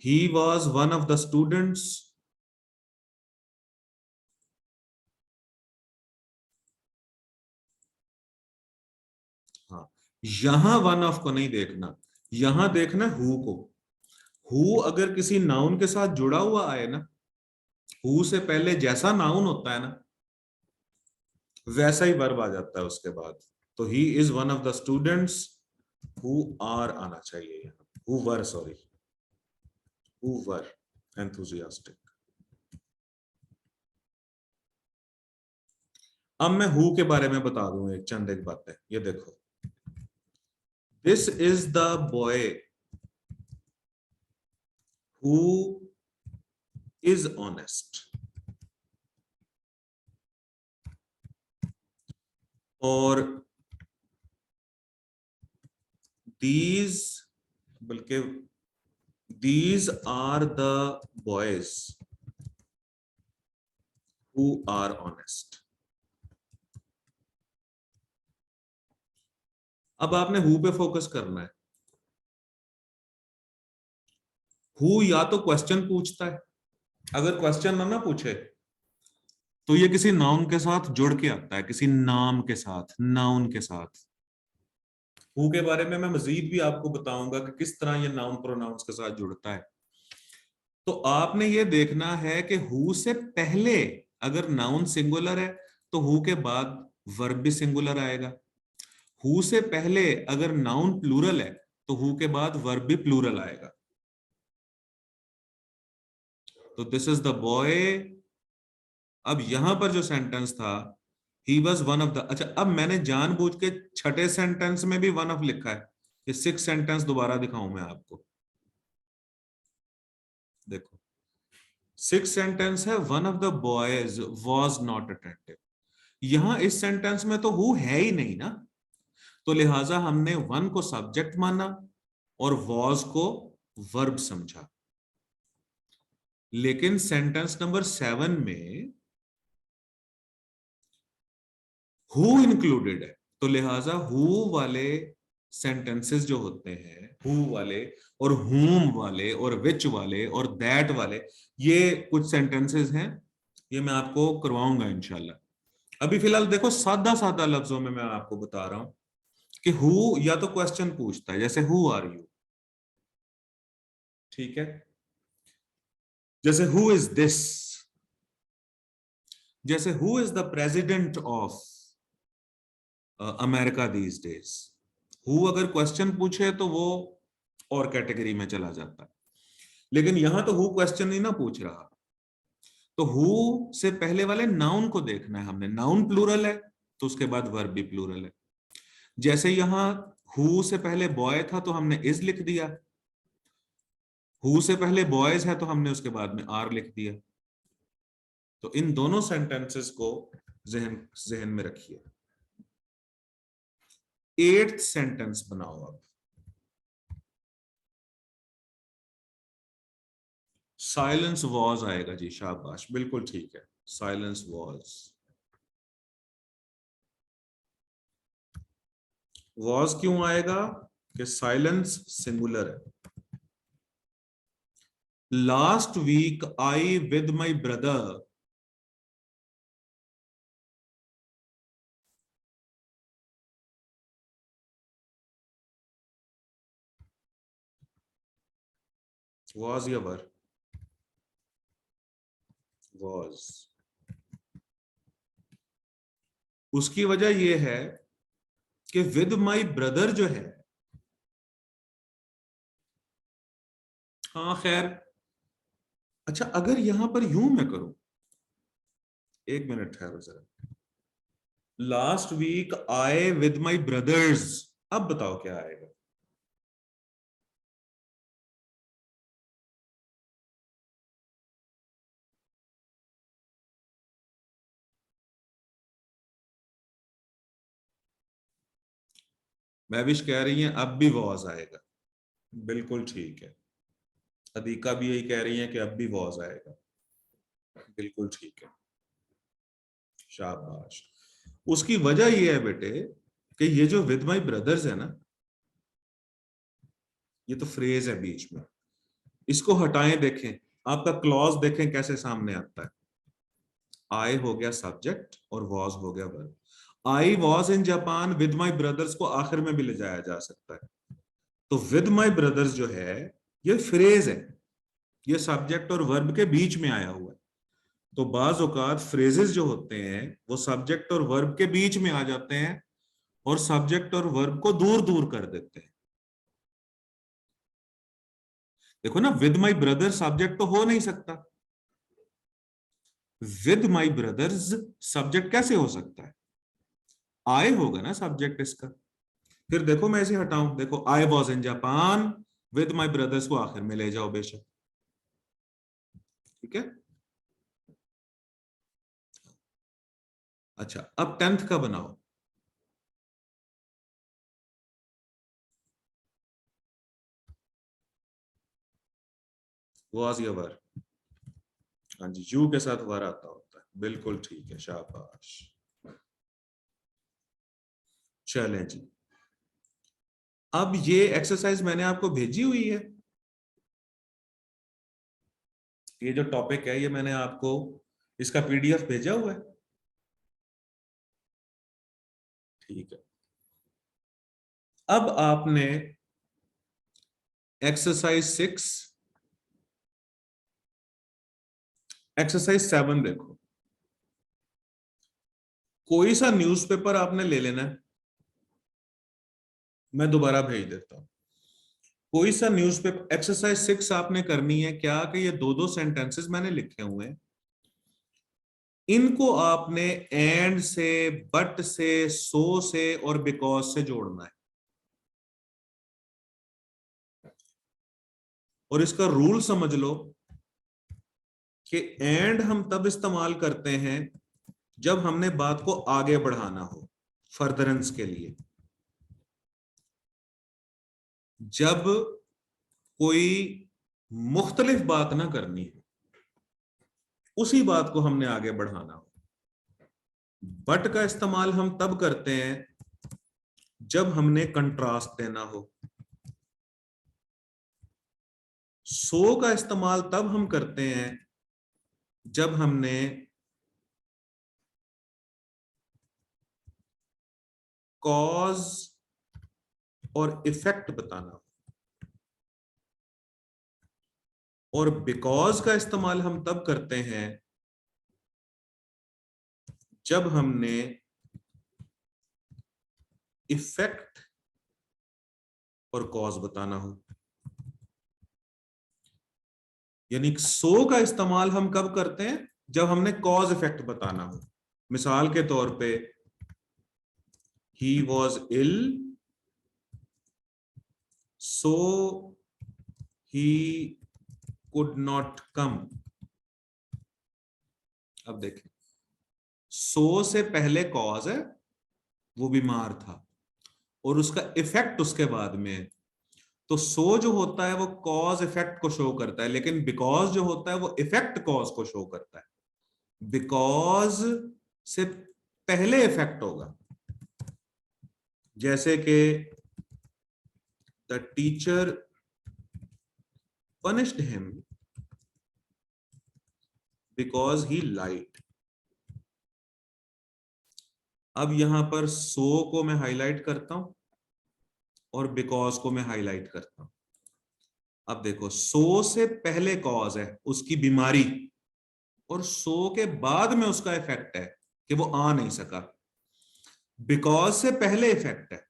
He was one of the students, हाँ यहां वन ऑफ को नहीं देखना, यहां देखना हु को। हु अगर किसी नाउन के साथ जुड़ा हुआ आए ना, हु से पहले जैसा नाउन होता है ना वैसा ही वर्ब आ जाता है उसके बाद। तो he is one of the students who are आना चाहिए यहाँ, who were, sorry, who were enthusiastic. अब मैं हु के बारे में बता दूं एक चंद एक बातें। ये देखो, this is the boy who is honest. और दीज, बल्कि these are the boys who are honest। अब आपने हु पे फोकस करना है। हु या तो क्वेश्चन पूछता है, अगर क्वेश्चन ना पूछे तो ये किसी नाउन के साथ जुड़ के आता है, किसी नाम के साथ, नाउन के साथ। हु के बारे में मैं मजीद भी आपको बताऊंगा कि किस तरह ये नाउन प्रोनाउंस के साथ जुड़ता है। तो आपने ये देखना है कि हु से पहले अगर नाउन सिंगुलर है तो हु के बाद वर्ब भी सिंगुलर आएगा। हु से पहले अगर नाउन प्लूरल है तो हु के बाद वर्ब भी प्लूरल आएगा। तो दिस इज द बॉय। अब यहां पर जो सेंटेंस था, he was one of the, अच्छा अब मैंने जानबूझ के छठे सेंटेंस में भी वन ऑफ लिखा है। ये सिक्स सेंटेंस दोबारा दिखाऊं मैं आपको, देखो सिक्स सेंटेंस है, one of the boys was not attentive. यहां इस सेंटेंस में तो हु है ही नहीं ना, तो लिहाजा हमने वन को सब्जेक्ट माना और वॉज को वर्ब समझा। लेकिन सेंटेंस नंबर 7 में हु इंक्लूडेड है, तो लिहाजा हु वाले सेंटेंसेस जो होते हैं, हु वाले और हुम वाले और विच वाले और दैट वाले, ये कुछ सेंटेंसेस हैं, ये मैं आपको करवाऊंगा इंशाल्लाह। अभी फिलहाल देखो सादा सादा लफ्जों में मैं आपको बता रहा हूं कि हु या तो क्वेश्चन पूछता है, जैसे हु आर यू, ठीक है, जैसे हु इज दिस, जैसे who is the president of America these days. Who अगर क्वेश्चन पूछे तो वो और कैटेगरी में चला जाता है, लेकिन यहां तो हु क्वेश्चन ही ना पूछ रहा। तो हु से पहले वाले नाउन को देखना है हमने, नाउन प्लूरल है तो उसके बाद वर्ब भी प्लूरल है। जैसे यहां हु से पहले बॉय था तो हमने इज लिख दिया, हु से पहले बॉयज है तो हमने उसके बाद में आर लिख दिया। तो इन दोनों सेंटेंसेस को जहन जहन में रखिए। 8th सेंटेंस बनाओ अब। साइलेंस वॉज आएगा जी, शाबाश, बिल्कुल ठीक है, साइलेंस वॉज। वॉज क्यों आएगा कि साइलेंस सिंगुलर है। Last week I with my brother, was या वर, वॉज। उसकी वजह यह है कि विद माई ब्रदर जो है, हाँ खैर, अच्छा अगर यहां पर यूं मैं करूं, एक मिनट ठहरो जरा। लास्ट वीक आए विद माई ब्रदर्स, अब बताओ क्या आएगा। महविश कह रही है अब भी वॉज आएगा, बिल्कुल ठीक है। अदीका भी यही कह रही है कि अब भी वॉज आएगा, बिल्कुल ठीक है, शाबाश। उसकी वजह यह है बेटे कि ये जो विद माई ब्रदर्स है ना, ये तो फ्रेज है बीच में, इसको हटाएं, देखें आपका क्लॉज देखें कैसे सामने आता है। आई हो गया सब्जेक्ट और वॉज हो गया verb. I was in Japan with my brothers को आखिर में भी ले जाया जा सकता है। तो विद माई ब्रदर्स जो है ये फ्रेज है, ये सब्जेक्ट और वर्ब के बीच में आया हुआ है। तो बाज औकात फ्रेजेस जो होते हैं वो सब्जेक्ट और वर्ब के बीच में आ जाते हैं और सब्जेक्ट और वर्ब को दूर दूर कर देते हैं। देखो ना, विद माई ब्रदर सब्जेक्ट तो हो नहीं सकता, विद माई ब्रदर्स सब्जेक्ट कैसे हो सकता है, आई होगा ना सब्जेक्ट इसका। फिर देखो मैं इसे हटाऊं, देखो आई was in Japan with my brothers को आखिर में ले जाओ बेशक, ठीक है। अच्छा अब 10th का बनाओ। वॉज या वर, हाँ जी, यू के साथ वर आता होता है, बिल्कुल ठीक है, शाबाश। चलें जी, अब ये एक्सरसाइज मैंने आपको भेजी हुई है, ये जो टॉपिक है ये मैंने आपको इसका पीडीएफ भेजा हुआ है, ठीक है। अब आपने एक्सरसाइज 6 एक्सरसाइज 7 देखो, कोई सा न्यूज़पेपर आपने ले लेना है, मैं दोबारा भेज देता हूं। कोई सा न्यूज़पेपर, एक्सरसाइज 6 आपने करनी है क्या कि ये दो दो सेंटेंसेस मैंने लिखे हुए हैं, इनको आपने एंड से, बट से, सो से और बिकॉज से जोड़ना है। और इसका रूल समझ लो कि एंड हम तब इस्तेमाल करते हैं जब हमने बात को आगे बढ़ाना हो, फर्दरेंस के लिए। जब कोई मुख्तलिफ बात ना करनी हो, उसी बात को हमने आगे बढ़ाना हो। बट का इस्तेमाल हम तब करते हैं जब हमने कंट्रास्ट देना हो। सो का इस्तेमाल तब हम करते हैं जब हमने कॉज और इफेक्ट बताना हो। और बिकॉज का इस्तेमाल हम तब करते हैं जब हमने इफेक्ट और कॉज बताना हो। यानी सो का इस्तेमाल हम कब करते हैं, जब हमने कॉज इफेक्ट बताना हो। मिसाल के तौर पे, he was ill so he could not come. अब देखें, सो से पहले कॉज है, वो बीमार था, और उसका इफेक्ट उसके बाद में है। तो सो जो होता है वो कॉज इफेक्ट को शो करता है, लेकिन बिकॉज जो होता है वो इफेक्ट कॉज को शो करता है। बिकॉज से पहले इफेक्ट होगा, जैसे कि the teacher punished him because he lied. अब यहां पर सो को मैं हाईलाइट करता हूं और बिकॉज को मैं हाईलाइट करता हूं। अब देखो, सो से पहले कॉज है उसकी बीमारी, और सो के बाद में उसका इफेक्ट है कि वो आ नहीं सका। बिकॉज से पहले इफेक्ट है,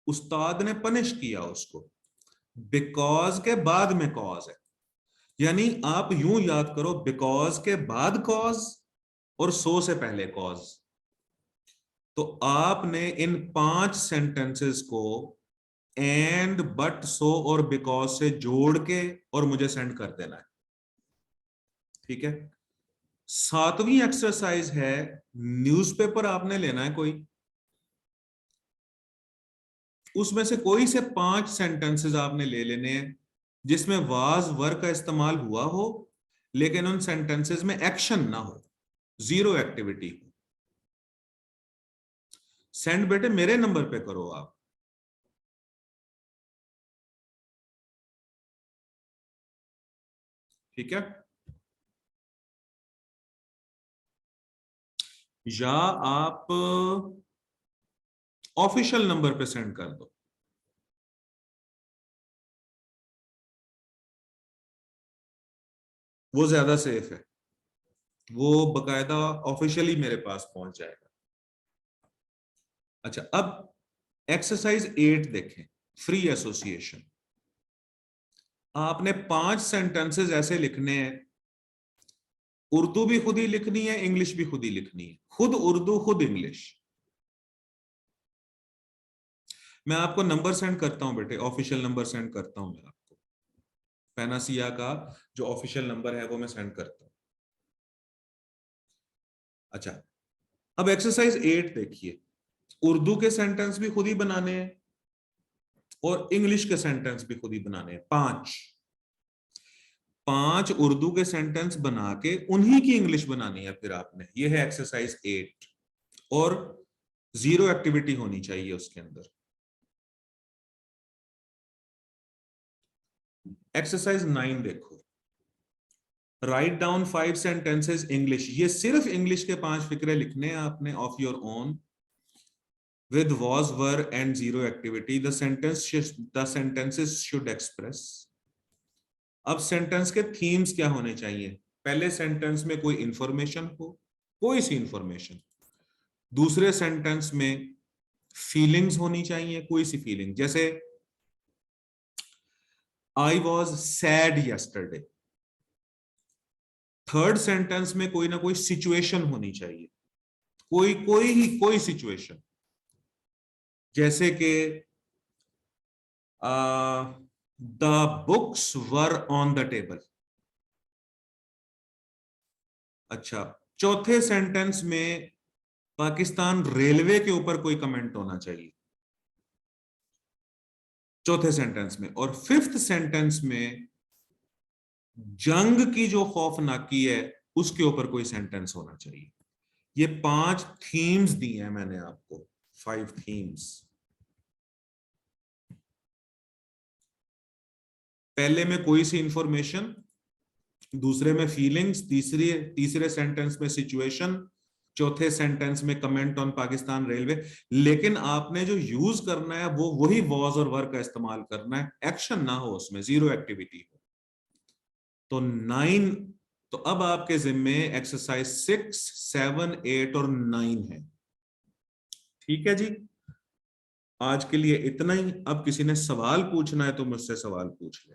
उस्ताद ने पनिश किया उसको। बिकॉज के बाद में कॉज है। यानी आप यूं याद करो, बिकॉज के बाद कॉज और सो से पहले कॉज। तो आपने इन 5 सेंटेंसेस को एंड, बट, सो और बिकॉज से जोड़ के और मुझे सेंड कर देना है। ठीक है। 7वीं एक्सरसाइज है, न्यूज़पेपर आपने लेना है कोई, उसमें से कोई से 5 सेंटेंसेस आपने ले लेने हैं जिसमें वाज वर का इस्तेमाल हुआ हो, लेकिन उन सेंटेंसेस में एक्शन ना हो, जीरो एक्टिविटी हो। सेंड बेटे मेरे नंबर पे करो आप। ठीक है, या आप ऑफिशियल नंबर पे सेंड कर दो, वो ज्यादा सेफ है, वो बकायदा ऑफिशियली मेरे पास पहुंच जाएगा। अच्छा, अब एक्सरसाइज 8 देखें, फ्री एसोसिएशन। आपने 5 सेंटेंसेस ऐसे लिखने हैं, उर्दू भी खुद ही लिखनी है, इंग्लिश भी खुद ही लिखनी है, खुद उर्दू खुद इंग्लिश। मैं आपको नंबर सेंड करता हूं बेटे, ऑफिशियल नंबर सेंड करता हूं मैं आपको, पैनासिया का जो ऑफिशियल नंबर है वो मैं सेंड करता हूं। अच्छा, अब एक्सरसाइज 8 देखिए, उर्दू के सेंटेंस भी खुद ही बनाने हैं और इंग्लिश के सेंटेंस भी खुद ही बनाने हैं। 5 उर्दू के सेंटेंस बना के उन्हीं की इंग्लिश बनानी है फिर आपने। ये है एक्सरसाइज 8, और जीरो एक्टिविटी होनी चाहिए उसके अंदर। एक्सरसाइज 9 देखो, राइट डाउन 5 सेंटेंसेस इंग्लिश। ये सिर्फ इंग्लिश के 5 फिक्रे लिखने हैं आपने of your own, with was, were and zero activity. The sentences should express. अब सेंटेंस के थीम्स क्या होने चाहिए? पहले सेंटेंस में कोई इंफॉर्मेशन हो, कोई सी इंफॉर्मेशन। दूसरे सेंटेंस में फीलिंग्स होनी चाहिए, कोई सी फीलिंग, जैसे I was sad yesterday. Third sentence में कोई ना कोई सिचुएशन होनी चाहिए, कोई सिचुएशन, जैसे कि the books were on the table. अच्छा, चौथे सेंटेंस में पाकिस्तान रेलवे के ऊपर कोई कमेंट होना चाहिए, चौथे सेंटेंस में। और फिफ्थ सेंटेंस में जंग की जो खौफनाकी है उसके ऊपर कोई सेंटेंस होना चाहिए। ये 5 थीम्स दी हैं मैंने आपको, 5 थीम्स। पहले में कोई सी इंफॉर्मेशन, दूसरे में फीलिंग्स, तीसरे सेंटेंस में सिचुएशन, चौथे सेंटेंस में कमेंट ऑन पाकिस्तान रेलवे। लेकिन आपने जो यूज करना है वो वही वॉज और वर का इस्तेमाल करना है, एक्शन ना हो उसमें, जीरो एक्टिविटी हो। तो 9, तो अब आपके जिम्मे एक्सरसाइज 6, 7, 8 और 9 है। ठीक है जी, आज के लिए इतना ही। अब किसी ने सवाल पूछना है तो मुझसे सवाल पूछ ले।